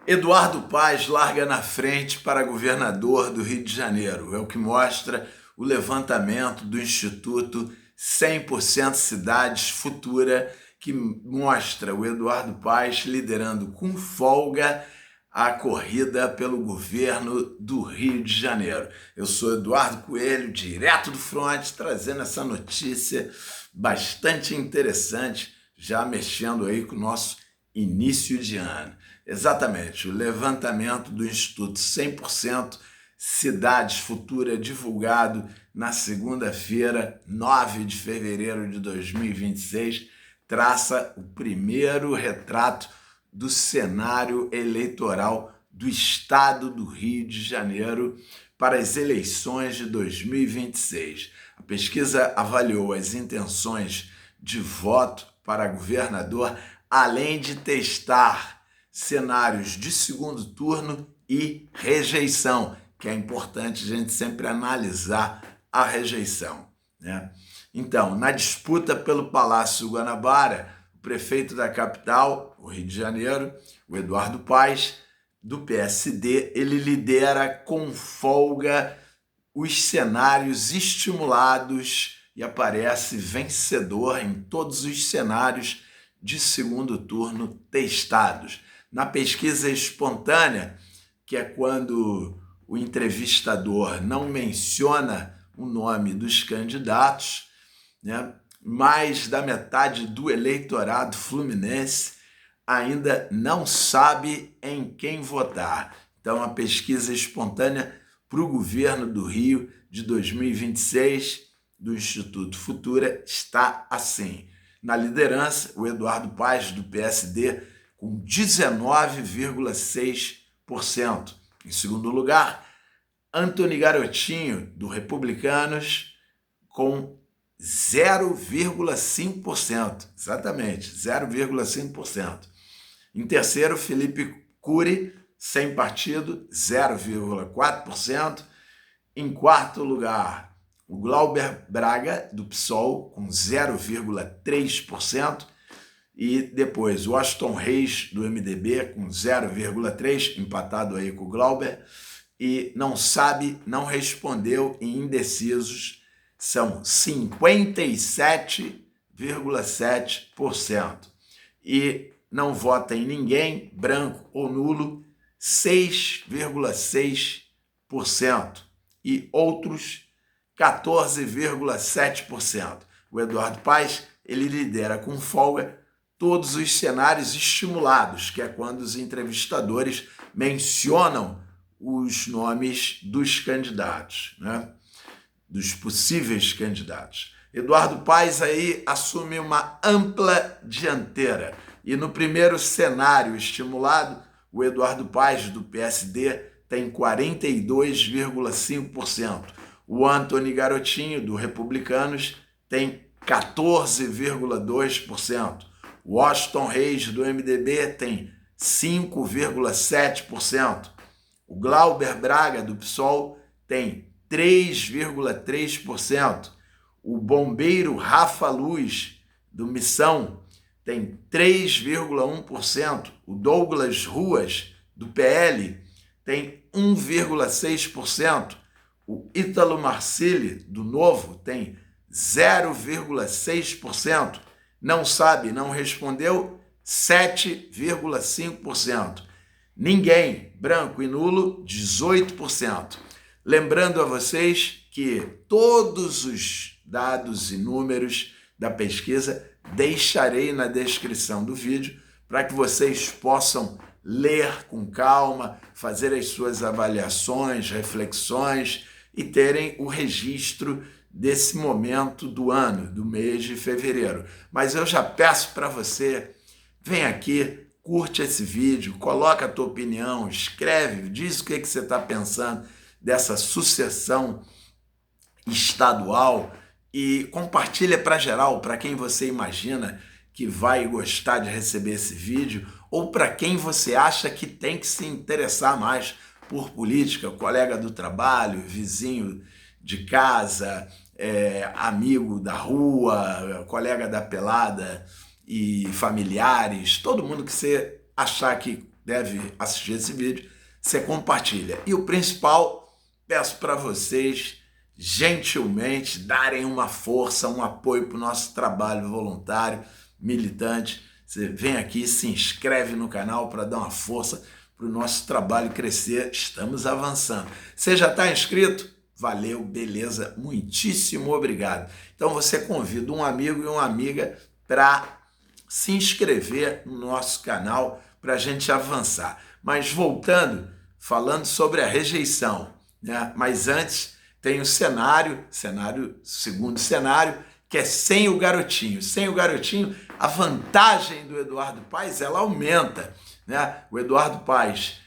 Eduardo Paes larga na frente para governador do Rio de Janeiro. É o que mostra o levantamento do Instituto 100% Cidades Futura, que mostra o Eduardo Paes liderando com folga a corrida pelo governo do Rio de Janeiro. Eu sou Eduardo Coelho, direto do Fronte, trazendo essa notícia bastante interessante, já mexendo aí com o nosso início de ano. Exatamente, o levantamento do Instituto 100% Cidades Futura, divulgado na segunda-feira, 9 de fevereiro de 2026, traça o primeiro retrato do cenário eleitoral do estado do Rio de Janeiro para as eleições de 2026. A pesquisa avaliou as intenções de voto para governador, além de testar cenários de segundo turno e rejeição, que é importante a gente sempre analisar a rejeição, né? Então, na disputa pelo Palácio Guanabara, o prefeito da capital, o Rio de Janeiro, o Eduardo Paes, do PSD, ele lidera com folga os cenários estimulados e aparece vencedor em todos os cenários de segundo turno testados. Na pesquisa espontânea, que é quando o entrevistador não menciona o nome dos candidatos, né, mais da metade do eleitorado fluminense ainda não sabe em quem votar. Então, a pesquisa espontânea para o governo do Rio de 2026 do Instituto Futura está assim. Na liderança, o Eduardo Paes, do PSD, com 19,6%. Em segundo lugar, Antony Garotinho, do Republicanos, com 0,5%. Exatamente, 0,5%. Em terceiro, Felipe Cury, sem partido, 0,4%. Em quarto lugar, o Glauber Braga, do PSOL, com 0,3%. E depois, Washington Reis, do MDB, com 0,3%, empatado aí com o Glauber. E não sabe, não respondeu, e indecisos são 57,7%. E não vota em ninguém, branco ou nulo, 6,6%. E outros, 14,7%. O Eduardo Paes, ele lidera com folga todos os cenários estimulados, que é quando os entrevistadores mencionam os nomes dos candidatos, né? Dos possíveis candidatos. Eduardo Paes aí assume uma ampla dianteira. E no primeiro cenário estimulado, o Eduardo Paes, do PSD, tem 42,5%. O Antony Garotinho, do Republicanos, tem 14,2%. O Washington Reis, do MDB, tem 5,7%. O Glauber Braga, do PSOL, tem 3,3%. O bombeiro Rafa Luz, do Missão, tem 3,1%. O Douglas Ruas, do PL, tem 1,6%. O Ítalo Marcilli, do Novo, tem 0,6%. Não sabe, não respondeu, 7,5%. Ninguém, branco e nulo, 18%. Lembrando a vocês que todos os dados e números da pesquisa deixarei na descrição do vídeo para que vocês possam ler com calma, fazer as suas avaliações, reflexões e terem o registro desse momento do ano, do mês de fevereiro. Mas eu já peço para você, vem aqui, curte esse vídeo, coloca a tua opinião, escreve, diz o que você está pensando dessa sucessão estadual e compartilha para geral, para quem você imagina que vai gostar de receber esse vídeo ou para quem você acha que tem que se interessar mais por política, colega do trabalho, vizinho de casa, amigo da rua, colega da pelada e familiares, todo mundo que você achar que deve assistir esse vídeo, você compartilha. E o principal, peço para vocês gentilmente darem uma força, um apoio para o nosso trabalho voluntário, militante. Você vem aqui, se inscreve no canal para dar uma força para o nosso trabalho crescer. Estamos avançando. Você já está inscrito? Valeu, beleza, muitíssimo obrigado. Então você convida um amigo e uma amiga para se inscrever no nosso canal para a gente avançar. Mas voltando, falando sobre a rejeição, né? Mas antes tem o segundo cenário, que é sem o garotinho. Sem o garotinho, a vantagem do Eduardo Paes, ela aumenta, né? O Eduardo Paes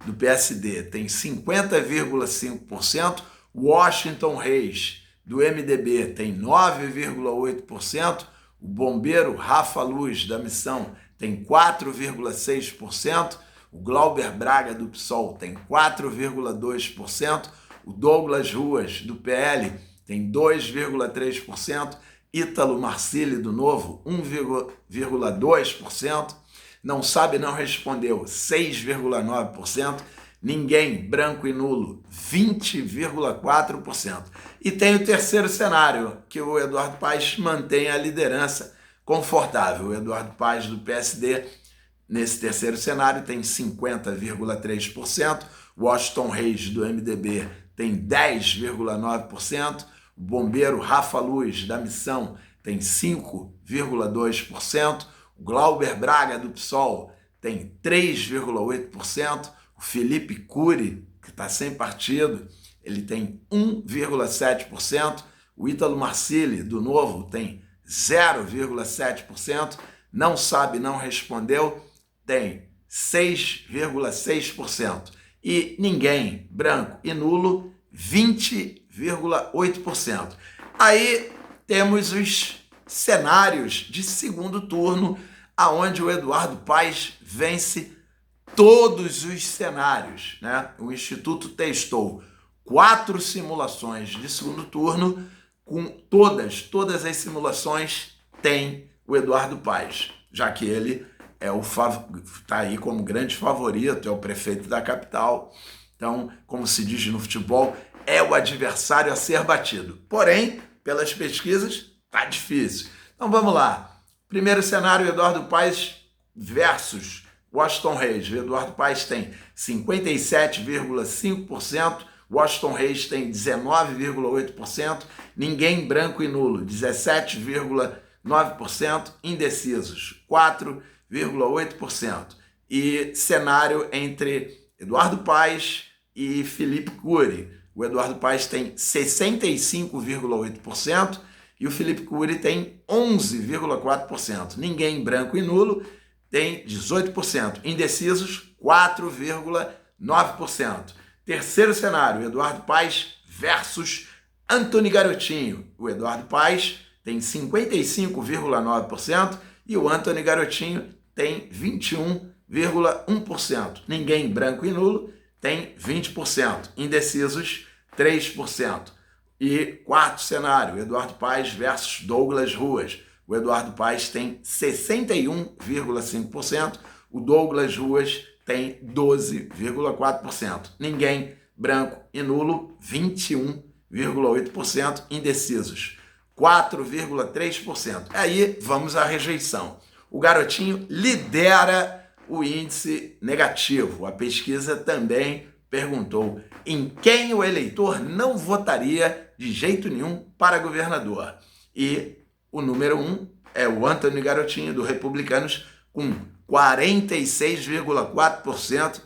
do PSD tem 50,5%, Washington Reis, do MDB, tem 9,8%, o bombeiro Rafa Luz, da Missão, tem 4,6%, o Glauber Braga, do PSOL, tem 4,2%, o Douglas Ruas, do PL, tem 2,3%, Ítalo Marcilli, do Novo, 1,2%, não sabe, não respondeu, 6,9%, ninguém, branco e nulo, 20,4%. E tem o terceiro cenário, que o Eduardo Paes mantém a liderança confortável. O Eduardo Paes, do PSD, nesse terceiro cenário, tem 50,3%, Washington Reis, do MDB, tem 10,9%, o bombeiro Rafa Luz, da Missão, tem 5,2%, o Glauber Braga, do PSOL, tem 3,8%, o Felipe Cury, que está sem partido, ele tem 1,7%, o Ítalo Marcilli, do Novo, tem 0,7%, não sabe, não respondeu, tem 6,6%. E ninguém, branco e nulo, 20,8%. Aí temos os cenários de segundo turno, aonde o Eduardo Paes vence todos os cenários, né? O Instituto testou 4 simulações de segundo turno, com todas as simulações tem o Eduardo Paes, já que ele está aí como grande favorito, é o prefeito da capital. Então, como se diz no futebol, é o adversário a ser batido. Porém, pelas pesquisas, tá difícil. Então vamos lá. Primeiro cenário, Eduardo Paes versus Washington Reis. O Eduardo Paes tem 57,5%, Washington Reis tem 19,8%, ninguém, branco e nulo, 17,9%, indecisos, 4,8%. E cenário entre Eduardo Paes e Felipe Cury. O Eduardo Paes tem 65,8% e o Felipe Cury tem 11,4%. Ninguém, branco e nulo, tem 18%. Indecisos, 4,9%. Terceiro cenário, Eduardo Paes versus Antony Garotinho. O Eduardo Paes tem 55,9% e o Antony Garotinho tem 21,1%. Ninguém, branco e nulo, tem 20%. Indecisos, 3%. E quarto cenário, Eduardo Paes versus Douglas Ruas. O Eduardo Paes tem 61,5%, o Douglas Ruas tem 12,4%. Ninguém, branco e nulo, 21,8%. Indecisos, 4,3%. Aí vamos à rejeição. O garotinho lidera o índice negativo. A pesquisa também perguntou em quem o eleitor não votaria de jeito nenhum para governador. E o número 1 é o Antony Garotinho, do Republicanos, com 46,4%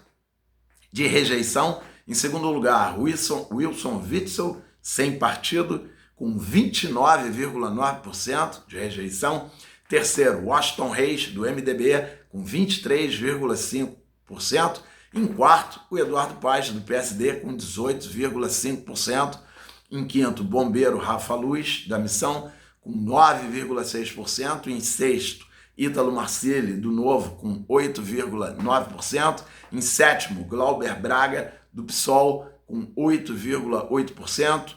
de rejeição. Em segundo lugar, Wilson Witzel, sem partido, com 29,9% de rejeição. Terceiro, Washington Reis, do MDB, com 23,5%. Em quarto, o Eduardo Paes, do PSD, com 18,5%. Em quinto, bombeiro Rafa Luz, da Missão, com 9,6%. Em sexto, Ítalo Marcilli, do Novo, com 8,9%. Em sétimo, Glauber Braga, do PSOL, com 8,8%.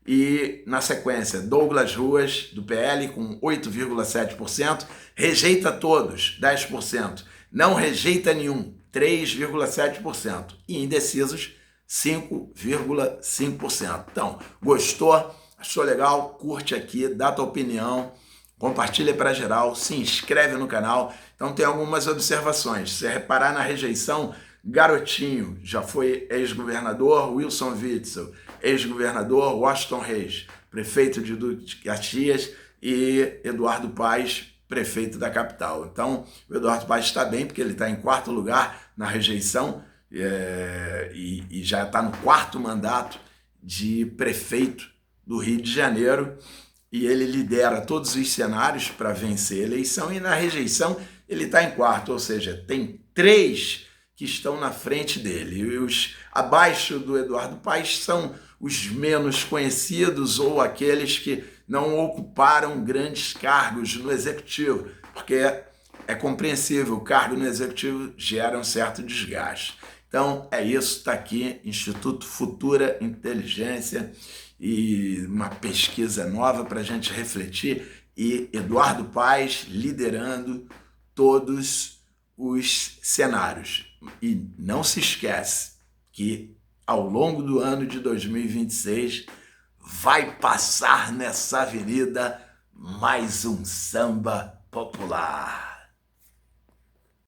E, na sequência, Douglas Ruas, do PL, com 8,7%. Rejeita todos, 10%. Não rejeita nenhum, 3,7%. E indecisos, 5,5%. Então, gostou? Achou legal? Curte aqui, dá tua opinião, compartilha para geral, se inscreve no canal. Então tem algumas observações. Se reparar na rejeição, Garotinho já foi ex-governador, Wilson Witzel, ex-governador, Washington Reis, prefeito de Duque de Caxias, e Eduardo Paes, prefeito da capital. Então, o Eduardo Paes está bem, porque ele está em 4º lugar na rejeição e já está no 4º mandato de prefeito do Rio de Janeiro, e ele lidera todos os cenários para vencer a eleição, e na rejeição ele está em 4º, ou seja, tem 3 que estão na frente dele. E os abaixo do Eduardo Paes são os menos conhecidos ou aqueles que não ocuparam grandes cargos no executivo, porque é compreensível, o cargo no executivo gera um certo desgaste. Então é isso, está aqui, Instituto Futura Inteligência, e uma pesquisa nova para a gente refletir, e Eduardo Paes liderando todos os cenários. E não se esquece que ao longo do ano de 2026 vai passar nessa avenida mais um samba popular.